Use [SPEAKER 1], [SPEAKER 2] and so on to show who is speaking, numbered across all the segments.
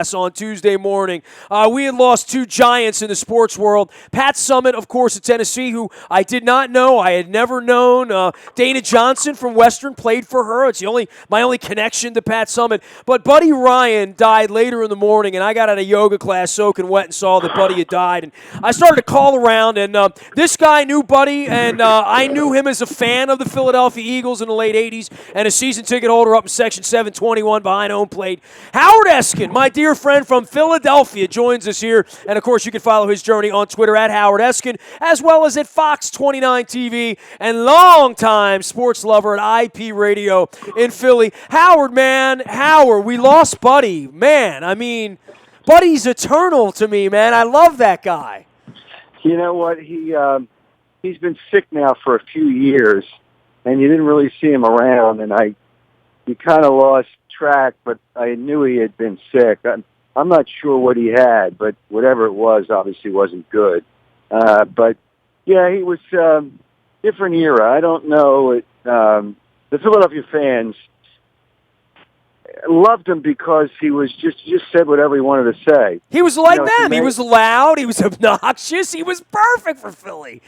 [SPEAKER 1] On Tuesday morning. We had lost two giants in the sports world. Pat Summitt, of course, of Tennessee, who I did not know. I had never known. Dana Johnson from Western played for her. It's my only connection to Pat Summitt. But Buddy Ryan died later in the morning, and I got out of yoga class soaking wet and saw that Buddy had died. And I started to call around, and this guy knew Buddy, and I knew him as a fan of the Philadelphia Eagles in the late 80s and a season ticket holder up in Section 721 behind home plate. Howard Eskin, my dear friend from Philadelphia, joins us here. And, of course, you can follow his journey on Twitter at Howard Eskin, as well as at Fox 29 TV and longtime sports lover at IP Radio in Philly. Howard, we lost Buddy. Man, I mean, Buddy's eternal to me, man. I love that guy.
[SPEAKER 2] You know what? He's been sick now for a few years, and you didn't really see him around, and you kind of lost track, but I knew he had been sick. I'm not sure what he had, but whatever it was obviously wasn't good. But, yeah, he was different era. I don't know. The Philadelphia fans loved him because he was just said whatever he wanted to say.
[SPEAKER 1] He was like them. He was loud. He was obnoxious. He was perfect for Philly.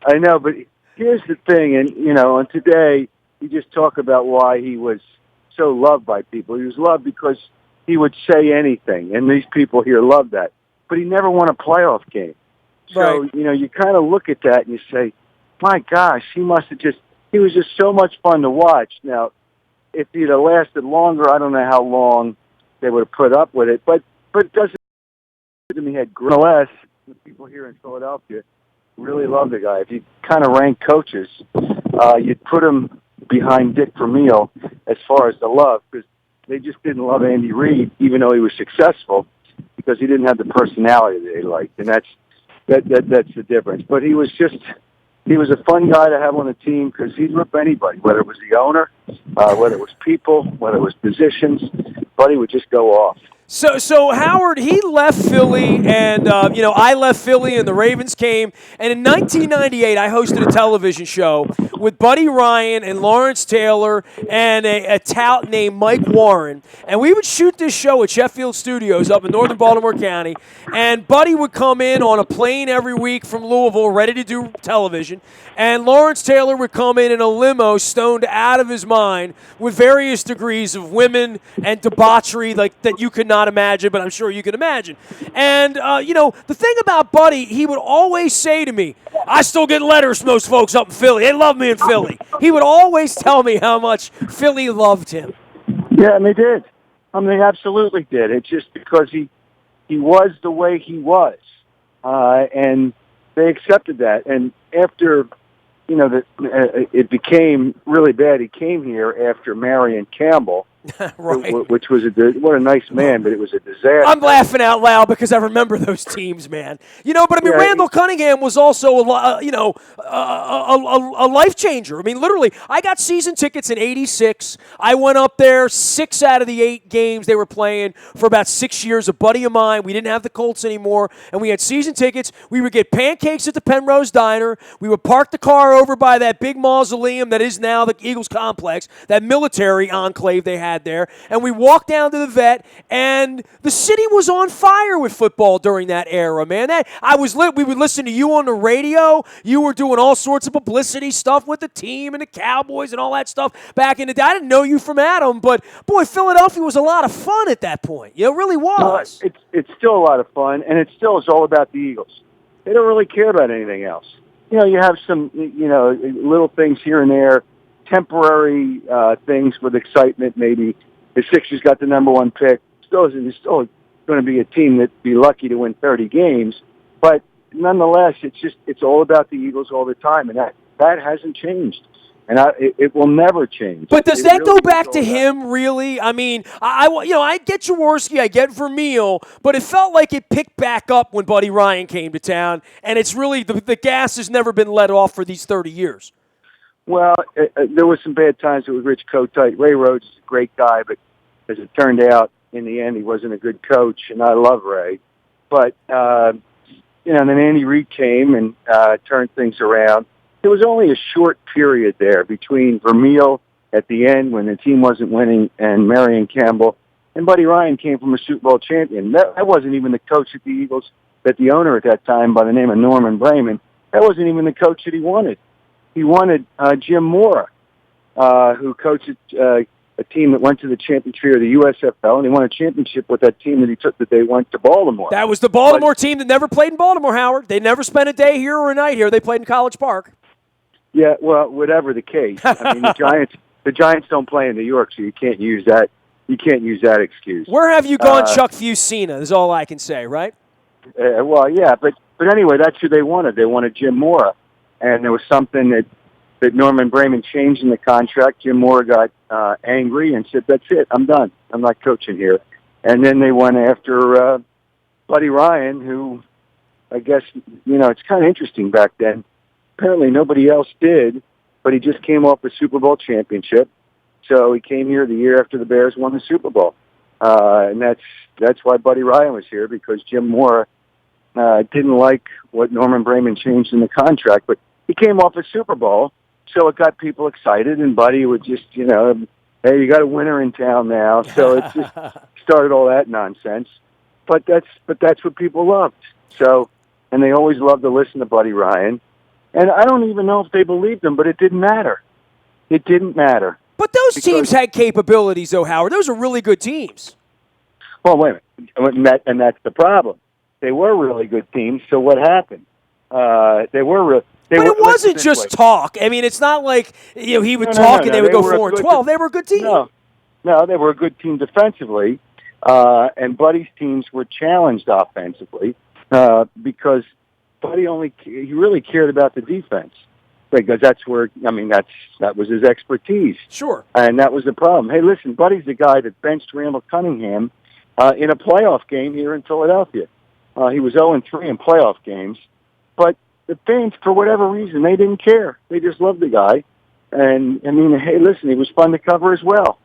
[SPEAKER 2] I know, but here's the thing, and today you just talk about why he was so loved by people. He was loved because he would say anything, and these people here love that. But he never won a playoff game. So,
[SPEAKER 1] right.
[SPEAKER 2] You kind of look at that and you say, my gosh, he was just so much fun to watch. Now, if he'd have lasted longer, I don't know how long they would have put up with it. But it doesn't to me had nonetheless, the people here in Philadelphia really love the guy. If you kind of rank coaches, you'd put him behind Dick Vermeil as far as the love, because they just didn't love Andy Reid, even though he was successful, because he didn't have the personality that they liked, and that's the difference. But he was a fun guy to have on the team because he'd rip anybody, whether it was the owner, whether it was people, whether it was positions. Buddy would just go off.
[SPEAKER 1] So Howard, he left Philly, and I left Philly, and the Ravens came. And in 1998, I hosted a television show with Buddy Ryan and Lawrence Taylor and a tout named Mike Warren. And we would shoot this show at Sheffield Studios up in northern Baltimore County. And Buddy would come in on a plane every week from Louisville, ready to do television. And Lawrence Taylor would come in a limo, stoned out of his mind, with various degrees of women and debauchery like that you could not imagine, but I'm sure you can imagine. And, the thing about Buddy, he would always say to me, I still get letters from those folks up in Philly. They love me in Philly. He would always tell me how much Philly loved him.
[SPEAKER 2] Yeah, and they did. They absolutely did. It's just because he was the way he was. And they accepted that. And after, it became really bad, he came here after Marion Campbell.
[SPEAKER 1] Right.
[SPEAKER 2] Which was what a nice man, but it was a disaster.
[SPEAKER 1] I'm laughing out loud because I remember those teams, man. But Randall Cunningham was also a life changer. I mean, literally, I got season tickets in '86. I went up there 6 out of the 8 games they were playing for about 6 years. A buddy of mine, we didn't have the Colts anymore, and we had season tickets. We would get pancakes at the Penrose Diner. We would park the car over by that big mausoleum that is now the Eagles complex, that military enclave they had there, and we walked down to the Vet, and the city was on fire with football during that era, man. We would listen to you on the radio. You were doing all sorts of publicity stuff with the team and the Cowboys and all that stuff back in the day. I didn't know you from Adam, but boy, Philadelphia was a lot of fun at that point. It really was.
[SPEAKER 2] It's still a lot of fun, and it still is all about the Eagles. They don't really care about anything else. You have some, little things here and there, temporary things with excitement. Maybe the Sixers got the number 1 pick. Still going to be a team that'd be lucky to win 30 games. But nonetheless, it's all about the Eagles all the time, and that hasn't changed. And it will never change.
[SPEAKER 1] But does that go back to him, really? I mean, I get Jaworski, I get Vermeil, but it felt like it picked back up when Buddy Ryan came to town, and it's really the gas has never been let off for these 30 years.
[SPEAKER 2] Well, there was some bad times with Rich Kotite. Ray Rhodes is a great guy, but as it turned out, in the end, he wasn't a good coach, and I love Ray. But, then Andy Reid came and turned things around. There was only a short period there between Vermeil at the end when the team wasn't winning and Marion Campbell And Buddy Ryan came from a Super Bowl champion. That wasn't even the coach at the Eagles, that the owner at that time by the name of Norman Brayman, that wasn't even the coach that he wanted. He wanted Jim Mora, who coached a team that went to the championship of the USFL, and he won a championship with that team that they went to Baltimore.
[SPEAKER 1] That was the Baltimore team that never played in Baltimore, Howard. They never spent a day here or a night here. They played in College Park.
[SPEAKER 2] Yeah, well, whatever the case. I mean, the Giants don't play in New York, so you can't use that. You can't use that excuse.
[SPEAKER 1] Where have you gone, Chuck Fusina? Is all I can say, right?
[SPEAKER 2] Well, yeah, but anyway, that's who they wanted. They wanted Jim Mora, and there was something that Norman Brayman changed in the contract. Jim Mora got angry and said, "That's it. I'm done. I'm not coaching here." And then they went after Buddy Ryan, who I guess it's kind of interesting back then. Apparently, nobody else did, but he just came off a Super Bowl championship. So he came here the year after the Bears won the Super Bowl. And that's why Buddy Ryan was here, because Jim Mora didn't like what Norman Brayman changed in the contract. But he came off a Super Bowl, so it got people excited, and Buddy would just, hey, you got a winner in town now. So it just started all that nonsense. But that's what people loved. So, and they always loved to listen to Buddy Ryan. And I don't even know if they believed him, but it didn't matter. It didn't matter.
[SPEAKER 1] But those teams had capabilities, though, Howard. Those are really good teams.
[SPEAKER 2] Well, wait a minute. And that's the problem. They were really good teams, so what happened? They were
[SPEAKER 1] But it wasn't just talk. I mean, it's not like he would talk and they would go 4-12. They were a good team.
[SPEAKER 2] No, they were a good team defensively, and Buddy's teams were challenged offensively because Buddy he really cared about the defense, because that's where, that was his expertise.
[SPEAKER 1] Sure.
[SPEAKER 2] And that was the problem. Hey, listen, Buddy's the guy that benched Randall Cunningham in a playoff game here in Philadelphia. He was 0-3 in playoff games, but the fans, for whatever reason, they didn't care. They just loved the guy. And, hey, listen, he was fun to cover as well.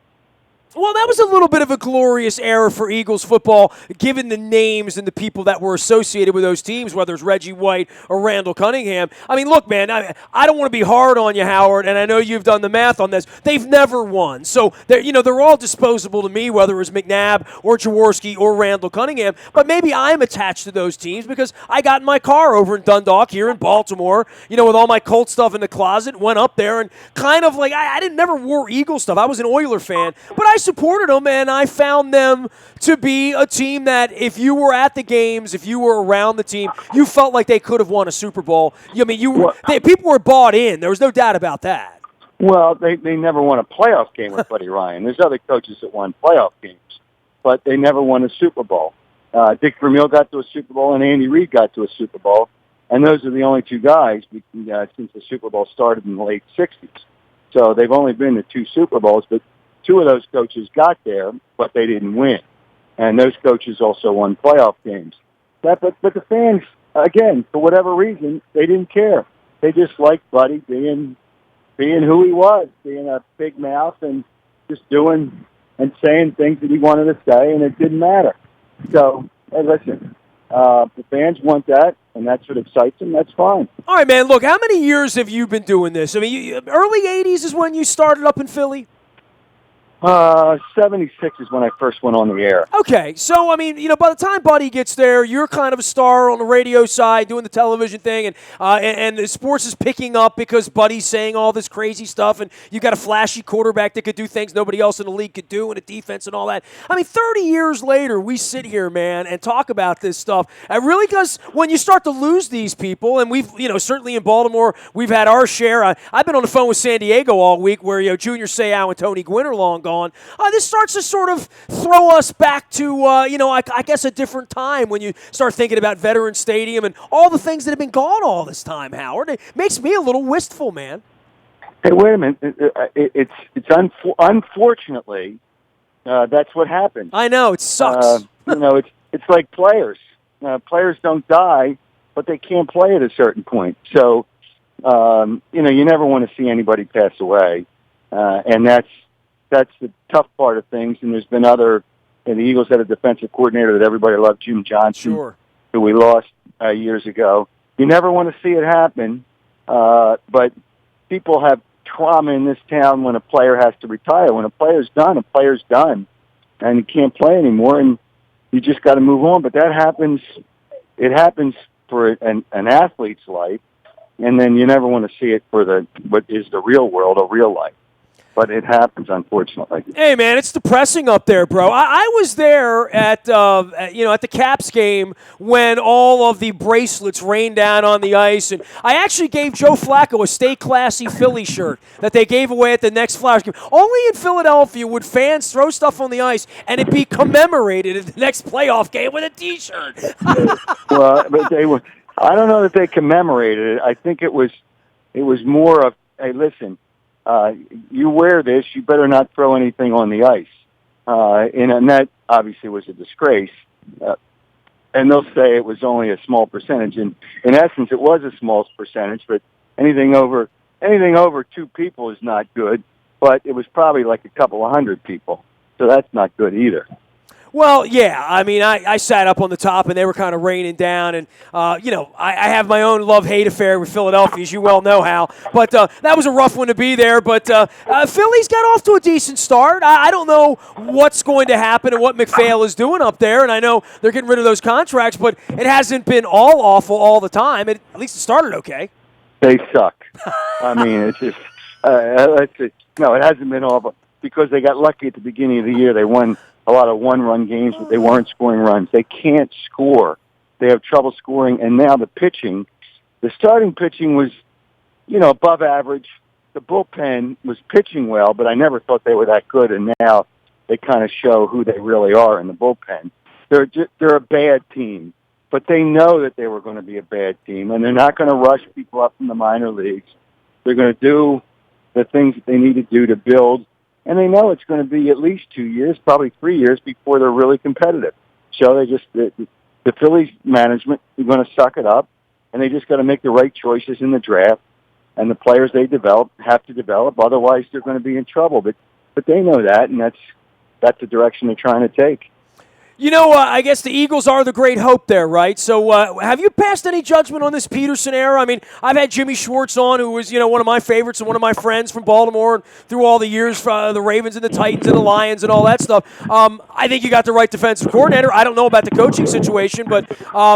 [SPEAKER 1] Well, that was a little bit of a glorious era for Eagles football, given the names and the people that were associated with those teams, whether it's Reggie White or Randall Cunningham. I mean, look, man, I don't want to be hard on you, Howard, and I know you've done the math on this. They've never won. So, they're all disposable to me, whether it's McNabb or Jaworski or Randall Cunningham. But maybe I'm attached to those teams because I got in my car over in Dundalk here in Baltimore, with all my Colt stuff in the closet, went up there and kind of like, I never wore Eagle stuff. I was an Oiler fan, but I supported them, and I found them to be a team that if you were at the games, if you were around the team, you felt like they could have won a Super Bowl. People were bought in. There was no doubt about that.
[SPEAKER 2] Well, they never won a playoff game with Buddy Ryan. There's other coaches that won playoff games, but they never won a Super Bowl. Dick Vermeil got to a Super Bowl, and Andy Reid got to a Super Bowl, and those are the only two guys since the Super Bowl started in the late 60s. So they've only been to 2 Super Bowls, but 2 of those coaches got there, but they didn't win. And those coaches also won playoff games. But the fans, again, for whatever reason, they didn't care. They just liked Buddy being who he was, being a big mouth and just doing and saying things that he wanted to say, and it didn't matter. So, hey, listen, the fans want that, and that's what excites them. That's fine.
[SPEAKER 1] All right, man, look, how many years have you been doing this? I mean, early 80s is when you started up in Philly?
[SPEAKER 2] 76 is when I first went on the air.
[SPEAKER 1] Okay, so, by the time Buddy gets there, you're kind of a star on the radio side doing the television thing, and the sports is picking up because Buddy's saying all this crazy stuff, and you got a flashy quarterback that could do things nobody else in the league could do, and a defense and all that. 30 years later, we sit here, man, and talk about this stuff. And really, because when you start to lose these people, and we've, certainly in Baltimore, we've had our share. I've been on the phone with San Diego all week where, Junior Seau and Tony Gwynn are long gone. This starts to sort of throw us back to, I guess a different time when you start thinking about Veterans Stadium and all the things that have been gone all this time, Howard. It makes me a little wistful, man.
[SPEAKER 2] Hey, wait a minute. Unfortunately, that's what happens.
[SPEAKER 1] I know. It sucks.
[SPEAKER 2] It's like players. Players don't die, but they can't play at a certain point. So, you never want to see anybody pass away. And that's the tough part of things. And there's been the Eagles had a defensive coordinator that everybody loved, Jim Johnson,
[SPEAKER 1] sure,
[SPEAKER 2] who we lost years ago. You never want to see it happen, but people have trauma in this town when a player has to retire. When a player's done, a player's done. and you can't play anymore, and you just got to move on. But that happens. It happens for an athlete's life, and then you never want to see it for what is the real world or real life. But it happens, unfortunately.
[SPEAKER 1] Hey, man, it's depressing up there, bro. I was there at the Caps game when all of the bracelets rained down on the ice, and I actually gave Joe Flacco a Stay Classy Philly shirt that they gave away at the next Flyers game. Only in Philadelphia would fans throw stuff on the ice and it be commemorated at the next playoff game with a T-shirt.
[SPEAKER 2] Well, but they were. I don't know that they commemorated it. I think it was more of, hey, listen. You wear this, you better not throw anything on the ice. And that obviously was a disgrace. And they'll say it was only a small percentage. And in essence, it was a small percentage, but anything over 2 people is not good. But it was probably like a couple of hundred people. So that's not good either.
[SPEAKER 1] Well, yeah. I mean, I sat up on the top, and they were kind of raining down. And, I have my own love-hate affair with Philadelphia, as you well know, Hal. But that was a rough one to be there. But Philly's got off to a decent start. I don't know what's going to happen and what McPhail is doing up there. And I know they're getting rid of those contracts, but it hasn't been all awful all the time. At least it started okay.
[SPEAKER 2] They suck. I mean, it's just no, it hasn't been awful because they got lucky at the beginning of the year. They won a lot of one-run games, but they weren't scoring runs. They can't score. They have trouble scoring, and now the starting pitching was, above average. The bullpen was pitching well, but I never thought they were that good, and now they kind of show who they really are in the bullpen. They're a bad team, but they know that they were going to be a bad team, and they're not going to rush people up from the minor leagues. They're going to do the things that they need to do to build. And they know it's going to be at least 2 years, probably 3 years before they're really competitive. So the Phillies management is going to suck it up, and they just got to make the right choices in the draft. And the players they develop have to develop, otherwise they're going to be in trouble. But they know that, and that's the direction they're trying to take.
[SPEAKER 1] I guess the Eagles are the great hope there, right? So have you passed any judgment on this Peterson era? I mean, I've had Jimmy Schwartz on, who was, one of my favorites and one of my friends from Baltimore and through all the years for the Ravens and the Titans and the Lions and all that stuff. I think you got the right defensive coordinator. I don't know about the coaching situation, but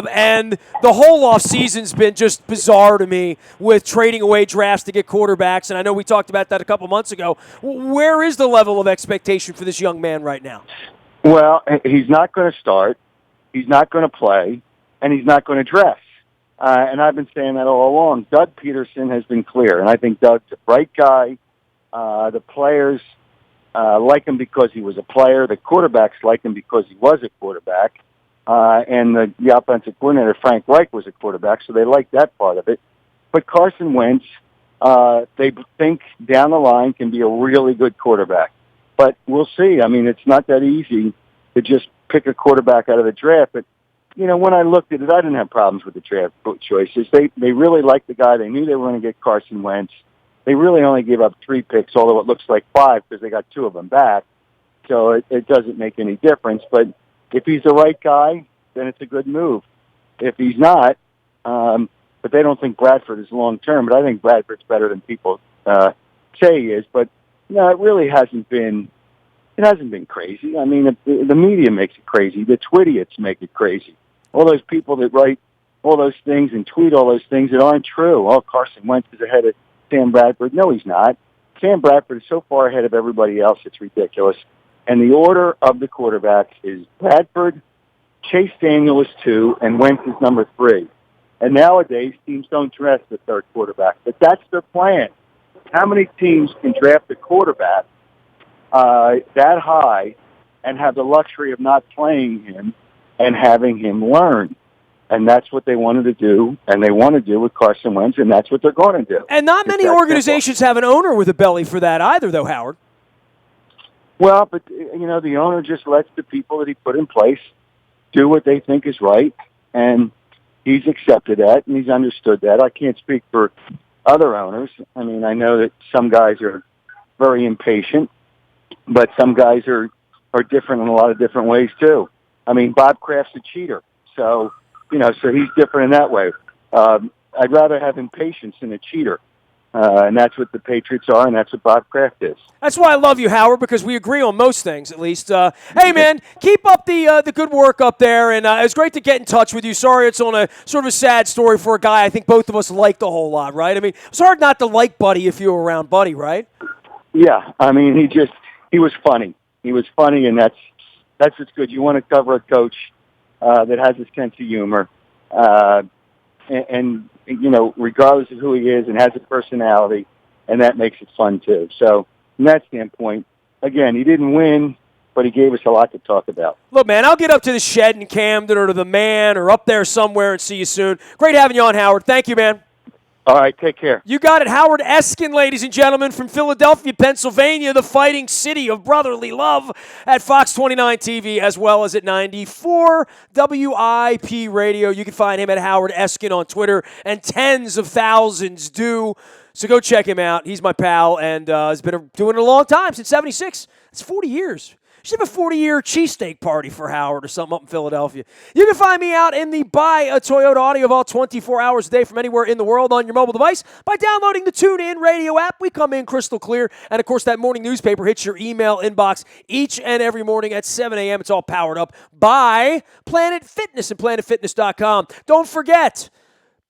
[SPEAKER 1] and the whole offseason's been just bizarre to me with trading away drafts to get quarterbacks, and I know we talked about that a couple months ago. Where is the level of expectation for this young man right now?
[SPEAKER 2] Well, he's not going to start, he's not going to play, and he's not going to dress. And I've been saying that all along. Doug Peterson has been clear, and I think Doug's a bright guy. The players like him because he was a player. The quarterbacks like him because he was a quarterback. And the offensive coordinator, Frank Reich, was a quarterback, so they like that part of it. But Carson Wentz, they think down the line can be a really good quarterback. But we'll see. I mean, it's not that easy to just pick a quarterback out of the draft. But, when I looked at it, I didn't have problems with the draft choices. They really liked the guy. They knew they were going to get Carson Wentz. They really only gave up 3 picks, although it looks like 5 because they got 2 of them back. So it doesn't make any difference. But if he's the right guy, then it's a good move. If he's not, but they don't think Bradford is long-term. But I think Bradford's better than people say he is. But no, it really hasn't been. It hasn't been crazy. I mean, the media makes it crazy. The Twidiots make it crazy. All those people that write all those things and tweet all those things that aren't true. Oh, Carson Wentz is ahead of Sam Bradford. No, he's not. Sam Bradford is so far ahead of everybody else, it's ridiculous. And the order of the quarterbacks is Bradford, Chase Daniel is 2, and Wentz is number 3. And nowadays, teams don't draft the third quarterback, but that's their plan. How many teams can draft a quarterback that high and have the luxury of not playing him and having him learn? And that's what they wanted to do, and they want to do with Carson Wentz, and that's what they're going to do.
[SPEAKER 1] And not many organizations have an owner with a belly for that either, though, Howard.
[SPEAKER 2] Well, but, the owner just lets the people that he put in place do what they think is right, and he's accepted that, and he's understood that. I can't speak for other owners. I mean, I know that some guys are very impatient, but some guys are different in a lot of different ways too. I mean, Bob Kraft's a cheater, so he's different in that way. I'd rather have impatience than a cheater. And that's what the Patriots are, and that's what Bob Kraft is.
[SPEAKER 1] That's why I love you, Howard, because we agree on most things, at least. Hey, man, keep up the good work up there, and it was great to get in touch with you. Sorry it's on a sort of a sad story for a guy I think both of us liked a whole lot, right? I mean, it's hard not to like Buddy if you were around Buddy, right?
[SPEAKER 2] Yeah, I mean, he was funny. He was funny, and that's what's good. You want to cover a coach that has a sense of humor, and you know, regardless of who he is, and has a personality, and that makes it fun too. So from that standpoint, again, he didn't win, but he gave us a lot to talk about.
[SPEAKER 1] Look, man, I'll get up to the Shed in Camden or to the Man or up there somewhere and see you soon. Great having you on, Howard. Thank you, man.
[SPEAKER 2] All right, take care.
[SPEAKER 1] You got it. Howard Eskin, ladies and gentlemen, from Philadelphia, Pennsylvania, the fighting city of brotherly love, at Fox 29 TV as well as at 94 WIP Radio. You can find him at Howard Eskin on Twitter, and tens of thousands do. So go check him out. He's my pal and has been doing it a long time, since 76. That's 40 years. Should have a 40-year cheesesteak party for Howard or something up in Philadelphia. You can find me out in the Buy a Toyota Audio Vault 24 hours a day from anywhere in the world on your mobile device by downloading the TuneIn Radio app. We come in crystal clear. And, of course, that morning newspaper hits your email inbox each and every morning at 7 a.m. It's all powered up by Planet Fitness and PlanetFitness.com. Don't forget,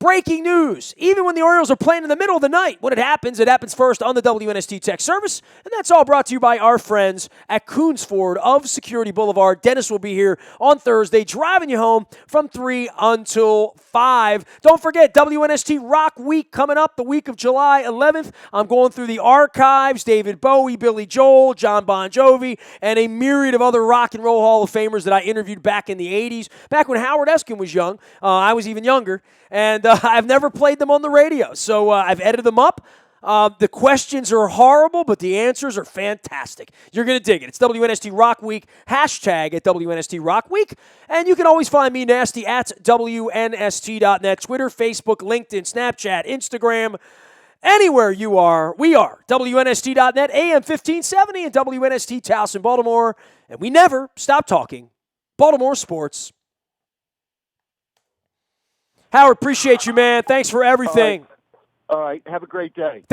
[SPEAKER 1] breaking news. Even when the Orioles are playing in the middle of the night, when it happens first on the WNST Tech Service. And that's all brought to you by our friends at Coons Ford of Security Boulevard. Dennis will be here on Thursday, driving you home from 3 until 5. Don't forget, WNST Rock Week coming up the week of July 11th. I'm going through the archives, David Bowie, Billy Joel, John Bon Jovi, and a myriad of other rock and roll Hall of Famers that I interviewed back in the 80s, back when Howard Eskin was young. I was even younger. And I've never played them on the radio, so I've edited them up. The questions are horrible, but the answers are fantastic. You're going to dig it. It's WNST Rock Week, hashtag at WNST Rock Week. And you can always find me nasty at WNST.net, Twitter, Facebook, LinkedIn, Snapchat, Instagram, anywhere you are. We are WNST.net, AM 1570, and WNST Towson, Baltimore. And we never stop talking Baltimore sports. Howard, appreciate you, man. Thanks for everything.
[SPEAKER 2] All right. Have a great day.